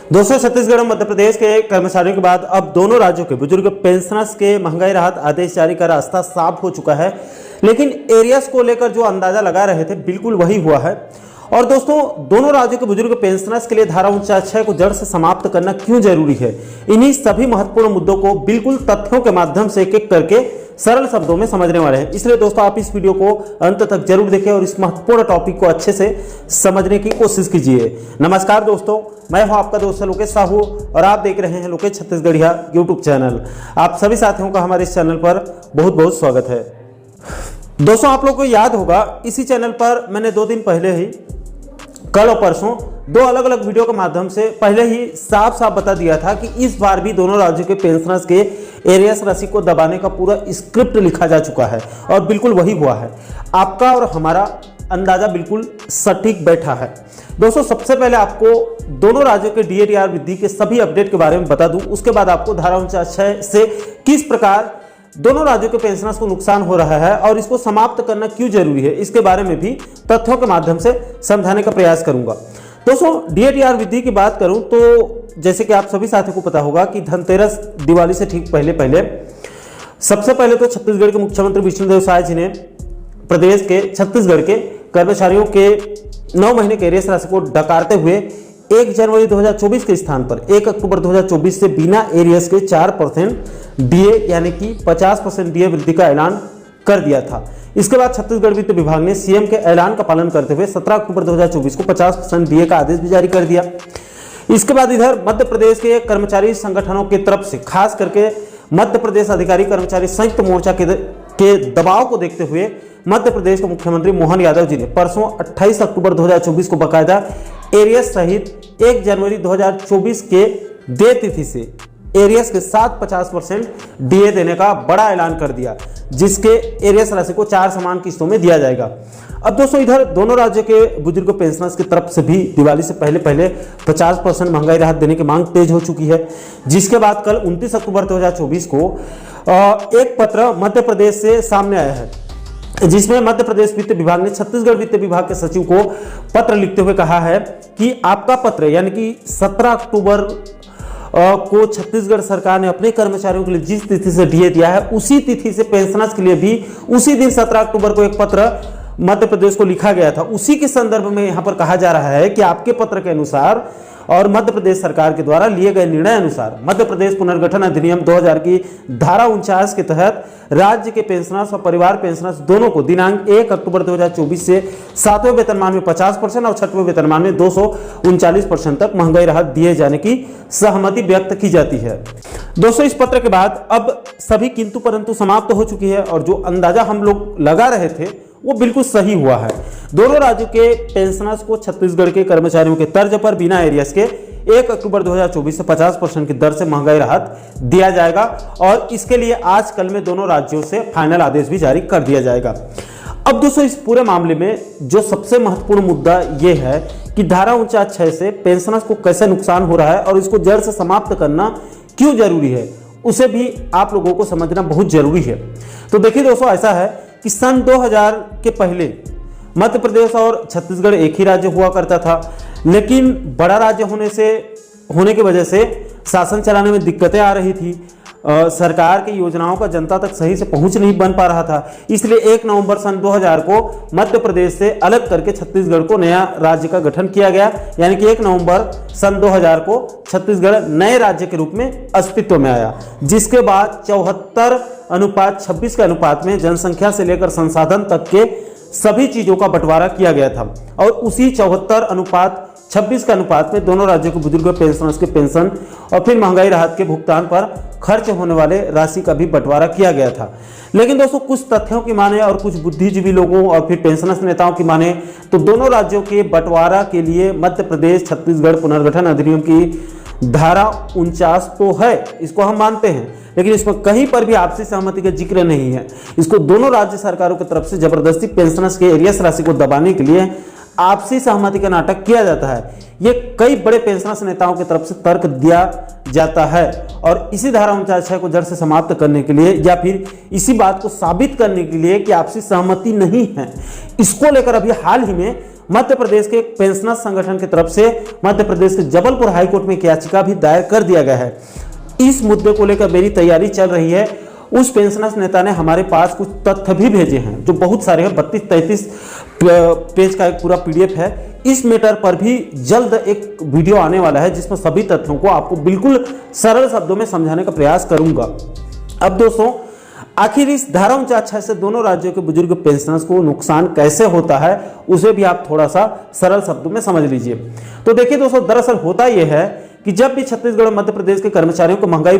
दोस्तों, छत्तीसगढ़ और मध्य प्रदेश के कर्मचारियों के बाद अब दोनों राज्यों के बुजुर्ग पेंशनर्स के महंगाई राहत आदेश जारी का रास्ता साफ हो चुका है। लेकिन एरियर्स को लेकर जो अंदाजा लगा रहे थे बिल्कुल वही हुआ है। और दोस्तों, दोनों राज्यों के बुजुर्ग पेंशनर्स के लिए धारा 49 को जड़ से समाप्त करना क्यों जरूरी है, इन्हीं सभी महत्वपूर्ण मुद्दों को बिल्कुल तथ्यों के माध्यम से एक एक करके सरल शब्दों में समझने वाले हैं। इसलिए दोस्तों, आप इस वीडियो को अंत तक जरूर देखें और इस महत्वपूर्ण टॉपिक को अच्छे से समझने की कोशिश कीजिए। नमस्कार दोस्तों, मैं हूं आपका दोस्त लोकेश साहू और आप देख रहे हैं लोकेश छत्तीसगढ़िया यूट्यूब चैनल। आप सभी साथियों का हमारे इस चैनल पर बहुत बहुत स्वागत है। दोस्तों, आप लोग को याद होगा इसी चैनल पर मैंने 2 दिन पहले ही, कल और परसों, 2 अलग अलग वीडियो के माध्यम से पहले ही साफ साफ बता दिया था कि इस बार भी दोनों राज्यों के पेंशनर्स के एरियर्स राशि को दबाने का पूरा स्क्रिप्ट लिखा जा चुका है और बिल्कुल वही हुआ है। आपका और हमारा अंदाजा बिल्कुल सटीक बैठा है। दोस्तों, सबसे पहले आपको दोनों राज्यों के डीएटीआर वृद्धि के सभी अपडेट के बारे में बता दूं, उसके बाद आपको धारा 49 से किस प्रकार दोनों राज्यों के पेंशनर्स को नुकसान हो रहा है और इसको समाप्त करना क्यों जरूरी है, इसके बारे में भी तथ्यों के माध्यम से समझाने का प्रयास करूंगा। दोस्तों, डीएटीआर वृद्धि की बात करूं तो जैसे कि आप सभी साथियों को पता होगा कि धनतेरस दिवाली से ठीक पहले सबसे पहले तो छत्तीसगढ़ के मुख्यमंत्री विष्णुदेव साय जी ने प्रदेश के छत्तीसगढ़ के कर्मचारियों के 9 महीने के एरियर्स राशि को डकारते हुए 1 जनवरी 2024 के स्थान पर 1 अक्टूबर 2024 से बिना एरियर्स के 4% डीए यानी कि 50% डीए वृद्धि का ऐलान कर दिया था। इसके बाद छत्तीसगढ़ वित्त विभाग ने सीएम के ऐलान का पालन करते हुए 17 अक्टूबर 2024 को 50% डीए का आदेश भी जारी कर दिया। इसके बाद इधर मध्य प्रदेश के कर्मचारी संगठनों की तरफ से खास करके मध्य प्रदेश अधिकारी कर्मचारी संयुक्त मोर्चा के दबाव को देखते हुए मध्य प्रदेश के मुख्यमंत्री मोहन यादव जी ने परसों 28 अक्टूबर 2024 को बकायदा एरियर्स सहित 1 जनवरी 2024 के देय तिथि से एरियर्स के साथ 50% डीए देने का बड़ा ऐलान कर दिया, जिसके एरियर्स राशि को 4 समान किस्तों में दिया जाएगा। अब दोस्तों, इधर दोनों राज्यों के बुजुर्ग पेंशनर्स की तरफ से भी दिवाली से पहले 50% महंगाई राहत देने की मांग तेज हो चुकी है, जिसके बाद कल 29 अक्टूबर 2024 को एक पत्र मध्य प्रदेश से सामने आया है, जिसमें मध्य प्रदेश वित्त विभाग ने छत्तीसगढ़ वित्त विभाग के सचिव को पत्र लिखते हुए कहा है कि आपका पत्र यानी कि 17 अक्टूबर को छत्तीसगढ़ सरकार ने अपने कर्मचारियों के लिए जिस तिथि से डीए दिया है उसी तिथि से पेंशनर्स के लिए भी उसी दिन 17 अक्टूबर को एक पत्र मध्य प्रदेश को लिखा गया था। उसी के संदर्भ में यहां पर कहा जा रहा है कि आपके पत्र के अनुसार और मध्य प्रदेश सरकार के द्वारा लिए गए निर्णय अनुसार मध्य प्रदेश पुनर्गठन अधिनियम 2000 की धारा 49 के तहत राज्य के पेंशनर्स और परिवार पेंशनर्स दोनों को दिनांक 1 अक्टूबर 2024 से 7वें वेतनमान में 50% और 6वें वेतनमान में 239% तक महंगाई राहत दिए जाने की सहमति व्यक्त की जाती है। दोस्तों, इस पत्र के बाद अब सभी किंतु परंतु समाप्त हो चुकी है और जो अंदाजा हम लोग लगा रहे थे वो बिल्कुल सही हुआ है। दोनों राज्यों के पेंशनर्स को छत्तीसगढ़ के कर्मचारियों के तर्ज पर बिना एरियर्स के 1 अक्टूबर 2024 से 50% की दर से महंगाई राहत दिया जाएगा और इसके लिए आज कल में दोनों राज्यों से फाइनल आदेश भी जारी कर दिया जाएगा। अब दोस्तों, इस पूरे मामले में जो सबसे महत्वपूर्ण मुद्दा ये है कि धारा 49 से पेंशनर्स को कैसे नुकसान हो रहा है और इसको जड़ से समाप्त करना क्यों जरूरी है, उसे भी आप लोगों को समझना बहुत जरूरी है। तो देखिए दोस्तों, ऐसा है कि सन 2000 के पहले मध्य प्रदेश और छत्तीसगढ़ एक ही राज्य हुआ करता था, लेकिन बड़ा राज्य होने की वजह से शासन चलाने में दिक्कतें आ रही थी। सरकार की योजनाओं का जनता तक सही से पहुंच नहीं बन पा रहा था, इसलिए 1 नवंबर सन 2000 को मध्य प्रदेश से अलग करके छत्तीसगढ़ को नया राज्य का गठन किया गया, यानी कि 1 नवंबर सन 2000 को छत्तीसगढ़ नए राज्य के रूप में अस्तित्व में आया, जिसके बाद 74:26 के अनुपात में जनसंख्या से लेकर संसाधन तक के सभी चीजों का बंटवारा किया गया था और उसी 74:26 के अनुपात में दोनों राज्यों के बुजुर्ग पेंशनर्स के पेंशन और फिर महंगाई राहत के भुगतान पर खर्च होने वाले राशि का भी बंटवारा किया गया था। लेकिन दोस्तों, कुछ तथ्यों की माने और कुछ बुद्धिजीवी लोगों और फिर पेंशनर्स नेताओं की माने तो दोनों राज्यों के बंटवारा के लिए मध्य प्रदेश छत्तीसगढ़ पुनर्गठन अधिनियम की धारा 49 तो है, इसको हम मानते हैं, लेकिन इसमें कहीं पर भी आपसी सहमति का जिक्र नहीं है। इसको दोनों राज्य सरकारों की तरफ से जबरदस्ती पेंशनर्स के एरियर्स राशि को दबाने के लिए आपसी सहमति का नाटक किया जाता है। ये कई बड़े पेंशनर्स नेताओं की तरफ से तर्क दिया जाता है और इसी धारा 49 को जड़ से समाप्त करने के लिए या फिर इसी बात को साबित करने के लिए कि आपसी सहमति नहीं है, इसको लेकर अभी हाल ही में मध्य प्रदेश के पेंशनर्स संगठन की तरफ से मध्य प्रदेश के जबलपुर हाईकोर्ट में एक याचिका भी दायर कर दिया गया है। इस मुद्दे को लेकर मेरी तैयारी चल रही है। उस पेंशनर्स नेता ने हमारे पास कुछ तथ्य भी भेजे हैं जो बहुत सारे हैं, 32-33 पेज का एक पूरा PDF है। इस मैटर पर भी जल्द एक वीडियो आने वाला है जिसमें सभी तथ्यों को आपको बिल्कुल सरल शब्दों में समझाने का प्रयास करूंगा। अब दोस्तों, आखिर इस धारा 49 से दोनों राज्यों के बुजुर्ग पेंशनर्स को नुकसान कैसे होता है उसे भी आप थोड़ा सा सरल शब्दों में समझ लीजिए। तो देखिए दोस्तों, दरअसल होता यह है कि जब भी छत्तीसगढ़ और मध्य प्रदेश के कर्मचारियों को महंगाई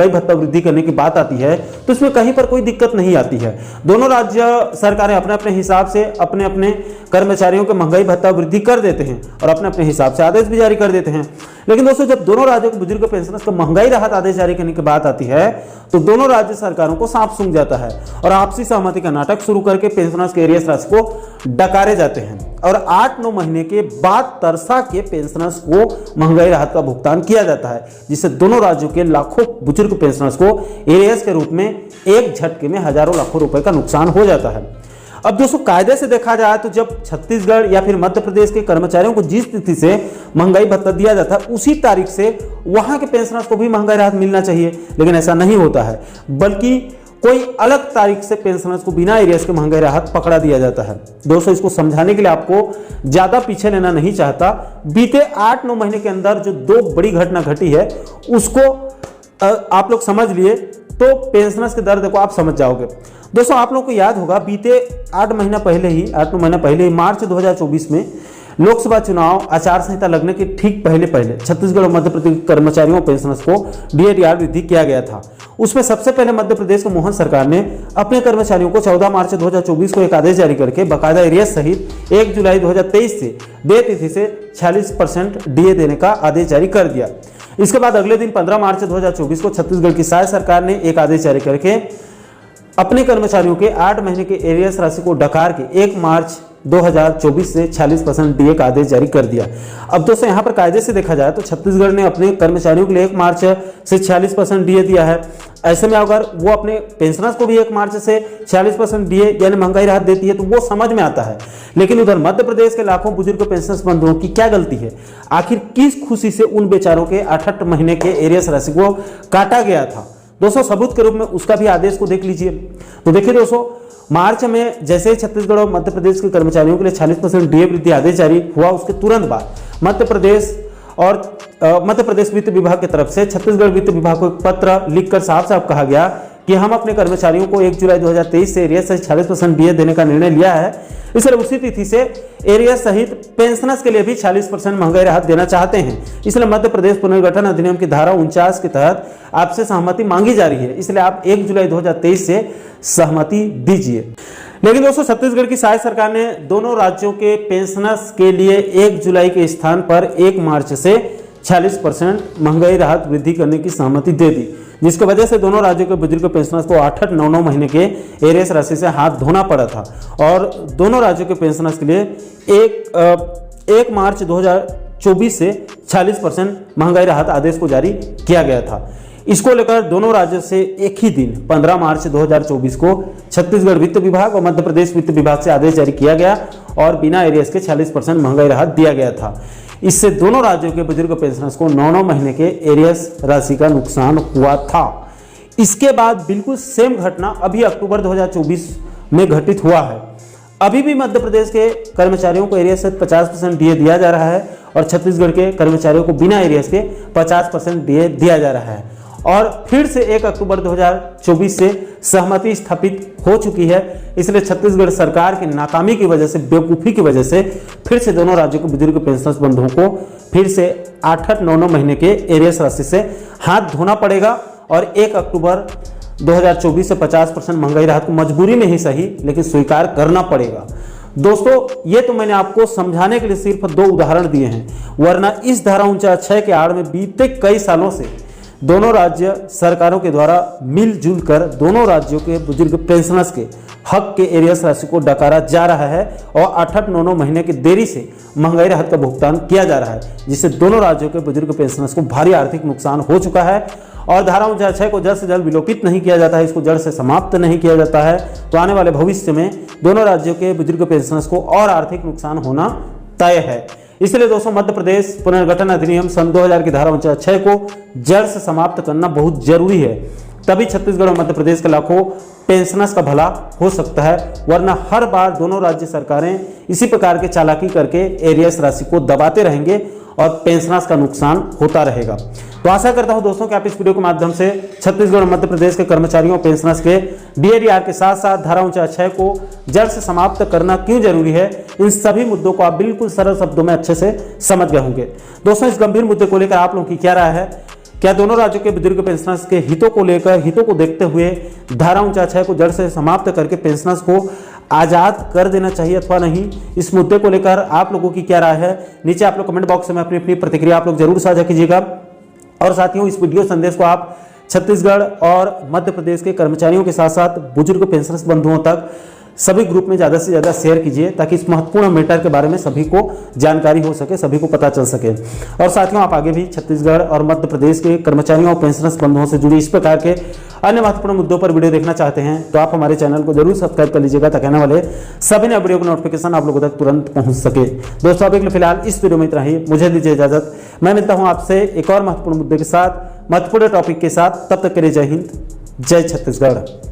भत्ता वृद्धि करने की बात आती है तो इसमें कहीं पर कोई दिक्कत नहीं आती है। दोनों राज्य सरकारें अपने अपने हिसाब से अपने अपने कर्मचारियों के महंगाई भत्ता वृद्धि कर देते हैं और अपने अपने हिसाब से आदेश भी जारी कर देते हैं। लेकिन दोस्तों, जब दोनों राज्यों के बुजुर्ग पेंशनर्स को महंगाई राहत आदेश जारी करने की बात आती है तो दोनों राज्य सरकारों को सांप सूंघ जाता है और आपसी सहमति का नाटक शुरू करके पेंशनर्स के एरियर्स राशि को डकारे जाते हैं और 8-9 महीने के बाद तरसा के पेंशनर्स को महंगाई राहत का भुगतान किया जाता है, जिससे दोनों राज्यों के लाखों बुजुर्ग पेंशनर्स को एरियर्स के रूप में एक झटके में हजारों लाखों रुपए का नुकसान हो जाता है। अब दोस्तों, कायदे से देखा जाए तो जब छत्तीसगढ़ या फिर मध्य प्रदेश के कर्मचारियों को जिस तिथि से महंगाई भत्ता दिया जाता है उसी तारीख से वहां के पेंशनर्स को भी महंगाई राहत मिलना चाहिए, लेकिन ऐसा नहीं होता है, बल्कि कोई अलग तारीख से पेंशनर्स को बिना एरियर्स के महंगाई राहत पकड़ा दिया जाता है। दोस्तों, इसको समझाने के लिए आपको ज्यादा पीछे लेना नहीं चाहता। बीते 8-9 महीने के अंदर जो 2 बड़ी घटना घटी है उसको आप लोग समझ लिए तो पेंशनर्स के दर्द को आप समझ जाओगे। दोस्तों, आप लोगों को याद होगा बीते 8-9 महीना पहले ही मार्च 2024 में लोकसभा चुनाव आचार संहिता लगने के ठीक पहले छत्तीसगढ़ और मध्य प्रदेश के कर्मचारियों और पेंशनर्स को DAR वृद्धि किया गया था। उसमें सबसे पहले मध्य प्रदेश के मोहन सरकार ने अपने कर्मचारियों को 14 मार्च 2024 को एक आदेश जारी करके बकायदा एरियर्स सहित 1 जुलाई 2023 से देय तिथि से 46% DA देने का आदेश जारी कर दिया। इसके बाद अगले दिन 15 मार्च 2024 को छत्तीसगढ़ की साय सरकार ने एक आदेश जारी करके अपने कर्मचारियों के 8 महीने के एरियर्स राशि को डकार के 1 मार्च 2024 से 46% DA का आदेश जारी कर दिया। अब दोस्तों, यहाँ पर कायदे से देखा जाए तो छत्तीसगढ़ ने अपने कर्मचारियों के लिए 1 मार्च से 46% DA दिया है। ऐसे में अगर वो अपने पेंशनर्स को भी 1 मार्च से 46% DA यानी महंगाई राहत देती है तो वो समझ में आता है। लेकिन उधर मध्य प्रदेश के लाखों बुजुर्ग पेंशनर्स बंधुओं की क्या गलती है? आखिर किस खुशी से उन बेचारों के 8-8 महीने के एरियर्स राशि को काटा गया था? दोस्तों, सबूत के रूप में उसका भी आदेश को देख लीजिए। तो देखिए दोस्तों, मार्च में जैसे ही छत्तीसगढ़ और मध्य प्रदेश के कर्मचारियों के लिए 46% DA वृद्धि आदेश जारी हुआ, उसके तुरंत बाद मध्य प्रदेश वित्त विभाग की तरफ से छत्तीसगढ़ वित्त विभाग को एक पत्र लिखकर साफ साफ कहा गया कि हम अपने कर्मचारियों को 1 जुलाई 2023 से एरियर्स सहित 46% DA देने का निर्णय लिया है। इसलिए उसी तिथि से एरियर्स सहित पेंशनर्स के लिए भी 40% महंगाई राहत देना चाहते हैं। इसलिए मध्य प्रदेश पुनर्गठन अधिनियम की धारा 49 के तहत आपसे सहमति मांगी जा रही है। इसलिए आप 1 जुलाई 2023 से सहमति दीजिए। लेकिन दोस्तों, छत्तीसगढ़ की साय सरकार ने दोनों राज्यों के पेंशनर्स के लिए 1 जुलाई के स्थान पर 1 मार्च से 40% महंगाई राहत वृद्धि करने की सहमति दे दी, जिसकी वजह से दोनों राज्यों के बुजुर्ग पेंशनर्स को 8-8, 9-9 महीने के एरियर्स राशि से हाथ धोना पड़ा था और दोनों राज्यों के पेंशनर्स के लिए 1 मार्च 2024 से 40% महंगाई राहत आदेश को जारी किया गया था। इसको लेकर दोनों राज्यों से एक ही दिन 15 मार्च 2024 को छत्तीसगढ़ वित्त विभाग और मध्य प्रदेश वित्त विभाग से आदेश जारी किया गया और बिना एरियर्स के 40% महंगाई राहत दिया गया था। इससे दोनों राज्यों के बुजुर्ग पेंशनर्स को 9-9 महीने के एरियर्स राशि का नुकसान हुआ था। इसके बाद बिल्कुल सेम घटना अभी अक्टूबर 2024 में घटित हुआ है। अभी भी मध्य प्रदेश के कर्मचारियों को एरियर्स से 50% DA दिया जा रहा है और छत्तीसगढ़ के कर्मचारियों को बिना एरियर्स के 50% DA दिया जा रहा है और फिर से 1 अक्टूबर 2024 से सहमति स्थापित हो चुकी है। इसलिए छत्तीसगढ़ सरकार की नाकामी की वजह से, बेवकूफ़ी की वजह से फिर से दोनों राज्यों के बुजुर्ग पेंशनर्स बंधुओं को फिर से 8-8, 9-9 महीने के एरियर्स राशि से हाथ धोना पड़ेगा और 1 अक्टूबर 2024 से 50% महंगाई राहत को मजबूरी में ही सही लेकिन स्वीकार करना पड़ेगा। दोस्तों, ये तो मैंने आपको समझाने के लिए सिर्फ 2 उदाहरण दिए हैं, वरना इस धारा 49 के आड़ में बीते कई सालों से दोनों राज्य सरकारों के द्वारा मिलजुल कर दोनों राज्यों के बुजुर्ग पेंशनर्स के हक के एरियर्स राशि को डकारा जा रहा है और 8-8, 9-9 महीने की देरी से महंगाई राहत का भुगतान किया जा रहा है, जिससे दोनों राज्यों के बुजुर्ग पेंशनर्स को भारी आर्थिक नुकसान हो चुका है। और धारा 49 को जल्द से जल्द विलोपित नहीं किया जाता है, इसको जड़ से समाप्त नहीं किया जाता है, तो आने वाले भविष्य में दोनों राज्यों के बुजुर्ग पेंशनर्स को और आर्थिक नुकसान होना तय है। इसलिए दोस्तों मध्य प्रदेश पुनर्गठन अधिनियम सन 2000 की धारा 49 को जड़ से समाप्त करना बहुत जरूरी है, तभी छत्तीसगढ़ और मध्य प्रदेश के लाखों पेंशनर्स का भला हो सकता है, वरना हर बार दोनों राज्य सरकारें इसी प्रकार के चालाकी करके एरियस राशि को दबाते रहेंगे और पेंशनर्स का नुकसान होता रहेगा। तो आशा करता हूं दोस्तों कि आप इस वीडियो के माध्यम से छत्तीसगढ़ और मध्य प्रदेश के कर्मचारियों और पेंशनर्स के डीएडीआर के साथ साथ धारा 49 को जड़ से समाप्त करना क्यों जरूरी है, इन सभी मुद्दों को आप बिल्कुल सरल शब्दों में अच्छे से समझ गए होंगे। दोस्तों इस गंभीर मुद्दे को लेकर आप लोगों की क्या राय है? क्या दोनों राज्यों के बुजुर्ग पेंशनर्स के हितों को देखते हुए धारा 49 को जड़ से समाप्त करके पेंशनर्स को आज़ाद कर देना चाहिए अथवा नहीं? इस मुद्दे को लेकर आप लोगों की क्या राय है? नीचे आप लोग कमेंट बॉक्स में अपनी अपनी प्रतिक्रिया आप लोग जरूर साझा कीजिएगा। और साथियों इस वीडियो संदेश को आप छत्तीसगढ़ और मध्य प्रदेश के कर्मचारियों के साथ साथ बुजुर्ग पेंशनर्स बंधुओं तक सभी ग्रुप में ज़्यादा से ज़्यादा शेयर कीजिए, ताकि इस महत्वपूर्ण मैटर के बारे में सभी को जानकारी हो सके, सभी को पता चल सके। और साथियों आप आगे भी छत्तीसगढ़ और मध्य प्रदेश के कर्मचारियों और पेंशनर्स बंधुओं से जुड़ी इस प्रकार के अन्य महत्वपूर्ण मुद्दों पर वीडियो देखना चाहते हैं तो आप हमारे चैनल को जरूर सब्सक्राइब कर लीजिएगा, ताकि आने वाले सभी नए वीडियो का नोटिफिकेशन आप लोगों तक तुरंत पहुंच सके। दोस्तों अभी फिलहाल इस वीडियो में इतना ही, मुझे दीजिए इजाजत। मैं मिलता हूं आपसे एक और महत्वपूर्ण मुद्दे के साथ, महत्वपूर्ण टॉपिक के साथ। तब तक के लिए जय हिंद, जय छत्तीसगढ़।